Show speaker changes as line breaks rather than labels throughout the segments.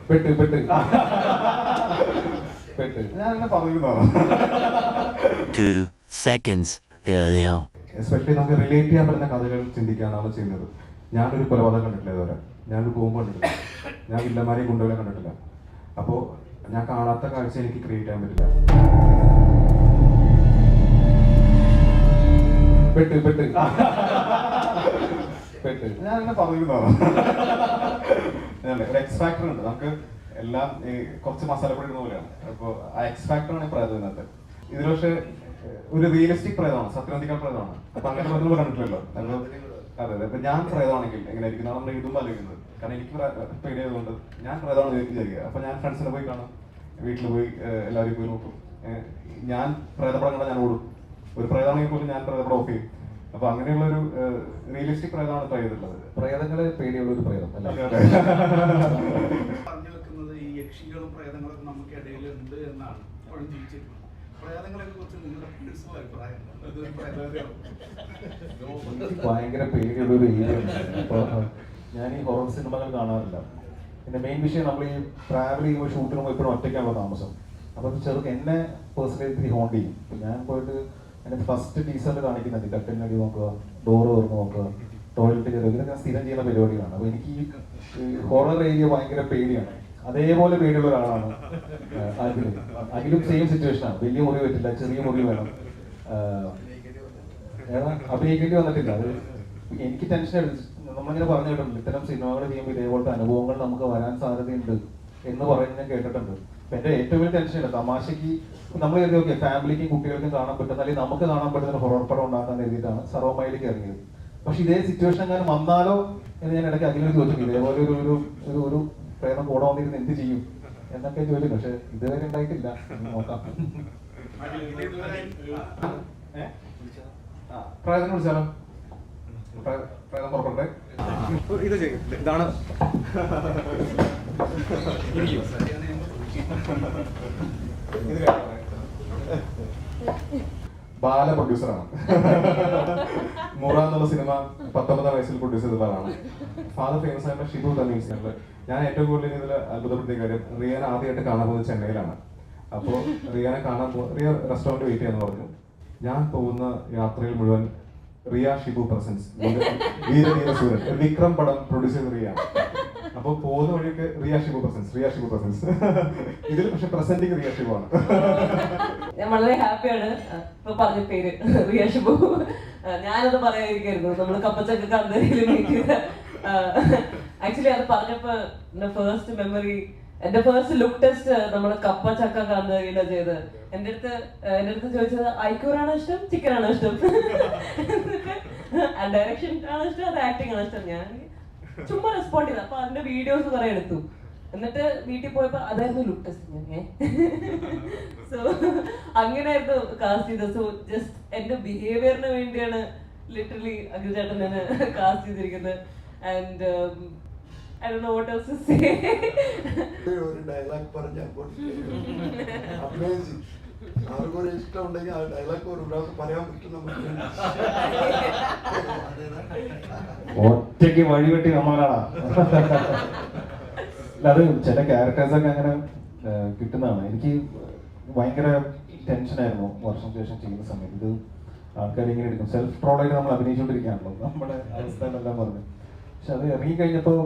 പെട്ട് പെട്ട് പെട്ട്
ഞാൻ അങ്ങനെ പറഞ്ഞിരുന്നോ?
2 seconds earlier.
എസ്പെഷ്യലി നമുക്ക് റിലേറ്റ് ചെയ്യാൻ പറ്റുന്ന കഥകൾ ചിന്തിക്കാനാണ് ചെയ്യുന്നത്. ഞാനൊരു കൊലപാതകം കണ്ടിട്ടില്ല ഇതുവരെ, ഞാനൊരു ബോംബ് കണ്ടിട്ടില്ല, ഞാൻ വില്ലന്മാരെയും ഗുണ്ടകളെ കണ്ടിട്ടില്ല. അപ്പോൾ ഞാൻ കാണാത്ത കാഴ്ച എനിക്ക് ക്രിയേറ്റ് ചെയ്യാൻ പറ്റില്ല. പെട്ട് പെട്ട് പെട്ട്
ഞാൻ അങ്ങനെ പറഞ്ഞിരുന്നോ? ഒരു എക്സ് ഫാക്ടർ ഉണ്ട് നമുക്ക് എല്ലാം, ഈ കുറച്ച് മസാലപ്പൊടി ഇടുന്ന പോലെയാണ്. അപ്പോൾ ആ എക്സ് ഫാക്ടറാണ് ഈ പ്രേതം ഇതിനകത്ത്. ഇതിൽ പക്ഷേ ഒരു റിയലിസ്റ്റിക് പ്രേതമാണ്, സത്യനന്ദിക്കൽ പ്രേതമാണ്. അപ്പൊ അങ്ങനെ പ്രേതങ്ങൾ കണ്ടിട്ടില്ലല്ലോ. അതെ അതെ. ഇപ്പൊ ഞാൻ പ്രേതമാണെങ്കിൽ എങ്ങനെ ഇരിക്കുന്ന നമ്മൾ ഇതും ആലോചിക്കുന്നത്. കാരണം എനിക്ക് പേടിയായതുകൊണ്ട് ഞാൻ പ്രേതമാണെന്ന് വിചാരിക്കുക. അപ്പൊ ഞാൻ ഫ്രണ്ട്സിനെ പോയി കാണും, വീട്ടിൽ പോയി എല്ലാവരും പോയി നോക്കും. ഞാൻ പ്രേതപ്പടം കണ്ടാൽ ഞാൻ ഓടും. ഒരു പ്രേതമാണെങ്കിൽ പോലും ഞാൻ പ്രേതപ്പടം ഓഫ് ചെയ്യും. അപ്പൊ അങ്ങനെയുള്ള ഒരു റിയലിസ്റ്റിക് പ്രേതമാണ് ട്രൈ ചെയ്തിട്ടുള്ളത്.
പ്രേതങ്ങളെ പേടിയുള്ള ഒരു പ്രേതം അല്ല.
പറഞ്ഞു വെക്കുന്നത് ഈ യക്ഷികളും പ്രേതങ്ങളൊക്കെ നമുക്ക് ഇടയിൽ ഉണ്ട് എന്നാണ് ഇപ്പോഴും ജീവിച്ചിരിക്കുന്നത്. പ്രേതങ്ങളെ കുറിച്ച് നിങ്ങളുടെ അഭിപ്രായം?
ഭയങ്കര പേടിയുള്ള ഒരു ഏരിയ ഉണ്ട്. അപ്പൊ ഞാൻ ഈ ഹൊറർ സിനിമകൾ കാണാറില്ല. പിന്നെ മെയിൻ വിഷയം നമ്മൾ ഈ ട്രാവൽ ചെയ്യുമ്പോൾ ഷൂട്ടിന് പോയി എപ്പോഴും ഒറ്റയ്ക്കാണല്ലോ താമസം. അപ്പൊ എന്നെ പേഴ്സണലി ഇത്തിരി ഹോണ്ട് ചെയ്യും. ഞാൻ പോയിട്ട് എന്നെ ഫസ്റ്റ് ടീസറിൽ കാണിക്കുന്നുണ്ട്, കട്ടിലിനടി നോക്കുക, ഡോറ് തുറന്ന് നോക്കുക, ടോയ്ലറ്റ് കയറുക, ഇതൊക്കെ ഞാൻ സ്ഥിരം ചെയ്യുന്ന പരിപാടിയാണ്. അപ്പൊ എനിക്ക് ഈ ഹൊറർ ഏരിയ ഭയങ്കര പേടിയാണ്. അതേപോലെ പേടിയുള്ള ഒരാളാണ് അഖിലും സെയിം സിറ്റുവേഷൻ ആണ്. വലിയ മുറി പറ്റില്ല, ചെറിയ മുറി വേണം. അഭിനയിക്കേണ്ടി വന്നിട്ടില്ല. അത് എനിക്ക് ടെൻഷൻ. നമ്മളിങ്ങനെ പറഞ്ഞു കേട്ടിട്ടുണ്ട്, ഇത്തരം സിനിമകൾ ചെയ്യുമ്പോൾ ഇതേപോലത്തെ അനുഭവങ്ങൾ നമുക്ക് വരാൻ സാധ്യതയുണ്ട് എന്ന് പറയുന്നത് ഞാൻ കേട്ടിട്ടുണ്ട്. അപ്പൊ എന്റെ ഏറ്റവും വലിയ ടെൻഷൻ ഇല്ല, തമാശക്ക് നമ്മൾ കരുതി ഓക്കെ ഫാമിലിക്കും കുട്ടികൾക്കും കാണാൻ പറ്റുന്ന, അല്ലെങ്കിൽ നമുക്ക് കാണാൻ പറ്റുന്ന ഹൊറർ പടം ഉണ്ടാക്കാൻ എഴുതിയിട്ടാണ് സർവമയിലേക്ക് ഇറങ്ങിയത്. പക്ഷെ ഇതേ സിറ്റുവേഷൻ ഞാൻ വന്നാലോ എന്ന് ഞാൻ ഇടയ്ക്ക് അഖിലിനോട് ചോദിച്ചു. ഇതേപോലെ ഒരു പ്രേതം കൂടെ വന്നിരുന്ന് എന്ത് ചെയ്യും എന്നൊക്കെ ചോദിച്ചു. പക്ഷെ ഇതുവരെ ഉണ്ടായിട്ടില്ല. നോക്കാം.
പ്രേതം വിളിച്ചാലോ? പ്രേതം പുറപ്പെട്ടെ ഇത് ചെയ്യും. ഇതാണ് ബാല പ്രൊഡ്യൂസറാണ്. മുറ എന്നുള്ള സിനിമ 19 വയസ്സിൽ പ്രൊഡ്യൂസ് ചെയ്ത ആളാണ്. ഫാദർ ഫേമസ് ആയിട്ടുള്ള ഷിബു തന്നീസിനുള്ള ഞാൻ ഏറ്റവും കൂടുതൽ ഇതിൽ അത്ഭുതപ്പെടുത്തിയ കാര്യം, റിയാൻ ആദ്യമായിട്ട് കാണാൻ പോകുന്നത് ചെന്നൈയിലാണ്. അപ്പോൾ റിയാനെ കാണാൻ റിയ റെസ്റ്റോറൻറ്റ് വെയിറ്റ് ചെയ്യാന്ന് പറഞ്ഞു. ഞാൻ പോകുന്ന യാത്രയിൽ മുഴുവൻ റിയ ഷിബു പ്രസൻസ്, വീരധീര സൂരൻ, വിക്രം പടം പ്രൊഡ്യൂസ് ചെയ്ത റിയ. അപ്പൊ പോകുന്ന വഴിയൊക്കെ റിയ ഷിബു പ്രസൻസ് ഇതിൽ പക്ഷെ പ്രസന്റിങ് റിയ ഷിബു ആണ്.
ഞാൻ വളരെ ഹാപ്പിയാണ് ഇപ്പൊ പറഞ്ഞ പേര് റിയ ഷിബു. ഞാനത് പറയാതിരിക്കായിരുന്നു. നമ്മള് കപ്പച്ചക്ക കന്തരിയിൽ മീറ്റ് ചെയ്ത ആക്ച്വലി അത് പറഞ്ഞപ്പോ എന്റെ ഫസ്റ്റ് മെമ്മറി, എന്റെ ഫസ്റ്റ് ലുക്ക് ടെസ്റ്റ് നമ്മള് കപ്പ ചക്ക കാന്തരിയിലാണ് ചെയ്തത്. എന്റെ അടുത്ത് ചോദിച്ചത് ഐക്യൂറാണോ ഇഷ്ടം, ചിക്കനാണോ ഇഷ്ടം, ഡയറക്ഷൻ ആണോ ഇഷ്ടം, അത് ആക്ടിങ് ആണോ ഇഷ്ടം. ഞാൻ ചുമ്മാ റെസ്പോണ്ട് ചെയ്ത. അപ്പൊ അതിന്റെ വീഡിയോസ് കുറെ എടുത്തു. എന്നിട്ട് വീട്ടിൽ പോയപ്പോ അതായിരുന്നു ലുക്ക് ടെസ്റ്റ്. ഞാൻ സോ അങ്ങനെയായിരുന്നു കാസ്റ്റ് ചെയ്തത്. സോ ജസ്റ്റ് എന്റെ ബിഹേവിയറിന് വേണ്ടിയാണ് ലിറ്ററലി അഖിൽ ചേട്ടൻ ഞാൻ കാസ്റ്റ് ചെയ്തിരിക്കുന്നത്. And I don't know what else to say.
ഒരു ഡയലോഗ് പറഞ്ഞാൽ അമേസിംഗ്. ആർക്കൊരു ഇഷ്ടം ഉണ്ടെങ്കിൽ ആ ഡയലോഗ് ഒരു പ്രാവശ്യം പറയാൻ പറ്റും.
ഒറ്റയ്ക്ക് വഴിവെട്ടി നമ്മളാണ്. അത് ചില ക്യാരക്ടേഴ്സൊക്കെ അങ്ങനെ കിട്ടുന്നതാണ്. എനിക്ക് ഭയങ്കര ടെൻഷനായിരുന്നു വർഷത്തിന് ശേഷം ചെയ്യുന്ന സമയത്ത്. ഇത് ആൾക്കാർ ഇങ്ങനെ എടുക്കും, സെൽഫ് ട്രോളായിട്ട് നമ്മൾ അഭിനയിച്ചുകൊണ്ടിരിക്കുകയാണല്ലോ, നമ്മുടെ അവസ്ഥകളെല്ലാം പറഞ്ഞു. പക്ഷെ അത് ഇറങ്ങിക്കഴിഞ്ഞപ്പോൾ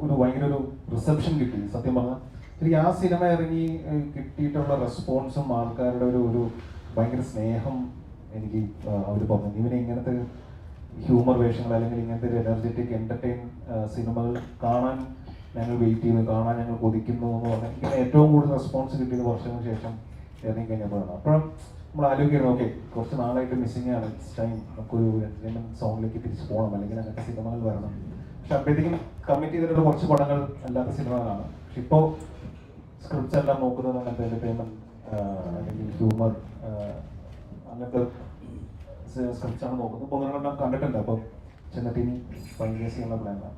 ഒരു ഭയങ്കര ഒരു റിസപ്ഷൻ കിട്ടി. സത്യം പറഞ്ഞാൽ എനിക്ക് ആ സിനിമ ഇറങ്ങി കിട്ടിയിട്ടുള്ള റെസ്പോൺസും ആൾക്കാരുടെ ഒരു ഭയങ്കര സ്നേഹം എനിക്ക് അവർ പറഞ്ഞു. ഇവനെ ഇങ്ങനത്തെ ഹ്യൂമർ വേഷങ്ങൾ അല്ലെങ്കിൽ ഇങ്ങനത്തെ ഒരു എനർജറ്റിക് എന്റർടൈൻ സിനിമകൾ കാണാൻ ഞങ്ങൾ വെയിറ്റ് ചെയ്യുന്നു, കാണാൻ ഞങ്ങൾ കൊതിക്കുന്നു എന്ന് പറഞ്ഞാൽ എനിക്ക് ഏറ്റവും കൂടുതൽ റെസ്പോൺസ് കിട്ടിയത് വർഷങ്ങൾക്ക് ശേഷം ഇറങ്ങി കഴിഞ്ഞപ്പോഴാണ്. അപ്പോഴും നമ്മൾ ആലോചിക്കുന്നു, ഓക്കെ കുറച്ച് നാളായിട്ട് മിസ്സിംഗ് ആണ്, ടൈം നമുക്കൊരു എന്റർടൈൻമെന്റ് സോങ്ങിലേക്ക് തിരിച്ചു പോകണം, അല്ലെങ്കിൽ അങ്ങനത്തെ സിനിമകൾ വരണം. പക്ഷെ അപ്പോഴത്തേക്കും കമ്മിറ്റ് ചെയ്തിട്ടുള്ള കുറച്ച് പടങ്ങൾ അല്ലാത്ത സിനിമകളാണ്. പക്ഷെ ഇപ്പോൾ സ്ക്രിപ്റ്റ്സ് എല്ലാം നോക്കുന്നത് അങ്ങനത്തെ എന്റർടൈൻമെന്റ് അല്ലെങ്കിൽ ഹ്യൂമർ അങ്ങനത്തെ സ്ക്രിപ്റ്റ്സ് ആണ് നോക്കുന്നത്. ഇപ്പോൾ നിങ്ങളെല്ലാം കണ്ടിട്ടുണ്ട്. അപ്പോൾ ചെന്നിട്ട് ഇനി ഫൈനലൈസ് ചെയ്യുന്ന പ്ലാനാണ്.